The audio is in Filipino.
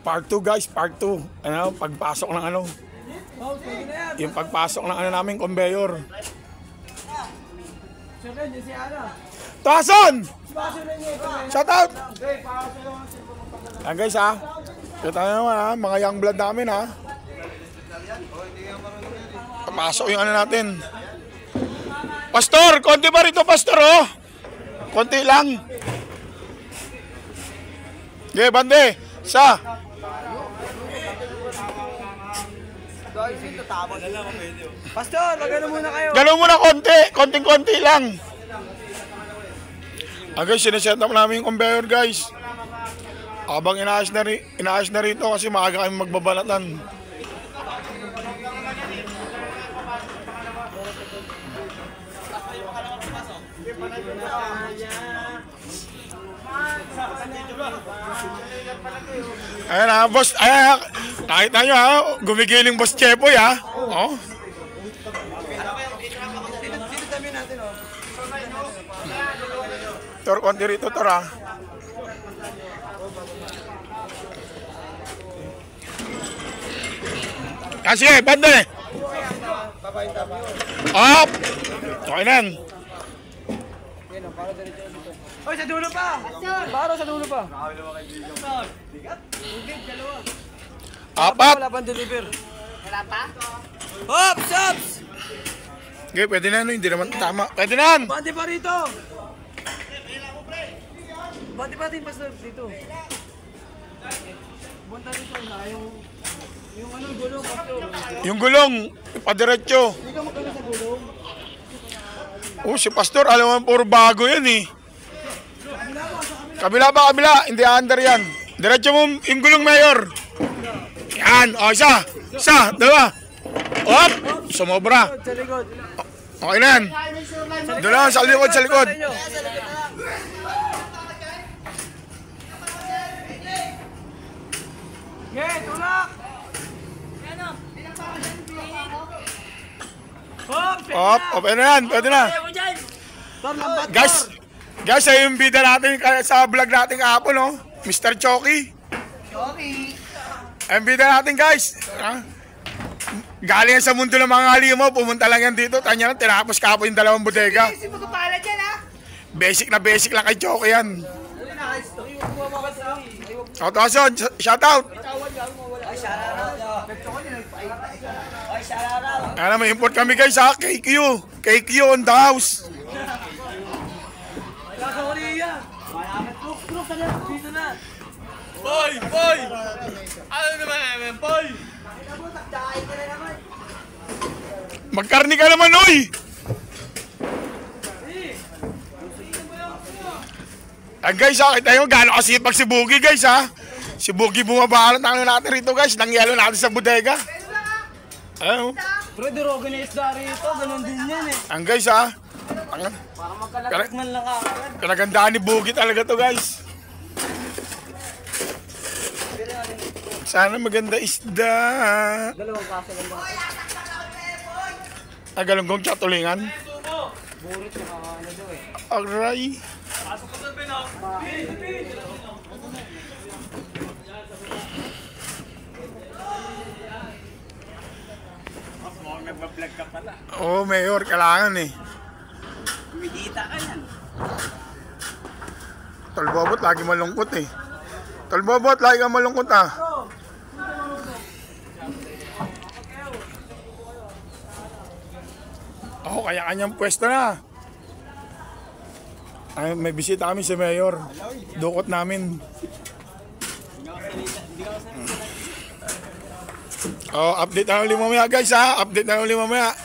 Part 2 guys, part 2. Ano, pagpasok ng ano. Yung pagpasok ng ano namin, conveyor. Tuason! Shout out! Ayan guys ha. Kita nyo naman ha, mga young blood namin ha. Pasok yung ano natin. Pastor, konti ba rito pastor oh? Konti lang. Okay, bande. Sa. Pastor, magano muna kayo. Gano'n muna konti. Konting-konti lang. Guys, sineset up namin yung conveyor guys. Habang inaayos na rito kasi maaga kami magbabalatan. Ayan ha, boss. Ayan, nakita nyo ha, gumigiling boss Chepoy ha. Oh. Tor, konti rito, Tor ha. Kasi, bande. Up. Okay na. Oy, sa dulo pa! Baro sa dulo pa! Apat. Wala pang deliver. Wala pa? Hops! Hops! Okay, pwede na, no? Hindi naman tama. Pwede na! Bante pa rito! Bante pa din, Pastor, dito. Bunta dito na, yung ano, gulong, Pastor. Yung gulong, padiretso. Hindi ka magkano sa gulong. Oh, si Pastor, alam mo, puro bago yan eh. Kabila ba, kabila? Hindi under yan. Diretso mo yung gulong, Mayor. Yan, o, isa, dalawa. Op, sumobra. Sa likod. Okay na yan. Doon lang, sa likod, sa likod. Okay, tulak! Op, pwede na yan, pwede na. Guys, ay yung bida natin sa vlog natin kahapon, no? Mr. Choki. Ay yung bida natin, guys. Galing sa mundo ng mga halimaw, pumunta lang yan dito. Tanya na, tinapos kahapon yung dalawang bodega. Basic na basic lang kay Choki yan. O, Toson, shout out. Ayan, may import kami guys ha, KQ on the house. Boy! Ano naman, boy? Magkarni ka naman, oy! Guys ha, kita nyo gano'n kasipag si Boogie guys ha. Si Boogie bumabahalan natin rito guys, nangyalo natin sa bodega. Ayun. Bro, durogo na isda rito, ganun din yan eh. Ang guys ha. Para magkalatikman lang ka. Kanagandaan ni Boogie talaga to guys. Sana maganda isda. Dalawang kaso lang ba? Galunggong tsaka tulingan. Burit na ano daw eh. Aray. Nagbablog ka pala. Oo, Mayor, kailangan eh. Kumikita ka yan. Tolbobot, lagi malungkot eh. Tolbobot, lagi ka malungkot ah. Oo, kanya-kanyang pwesto na. Ay, may bisita kami si Mayor. Dukot namin. Oh, update na ulit mamaya guys ha. Update na ulit mamaya.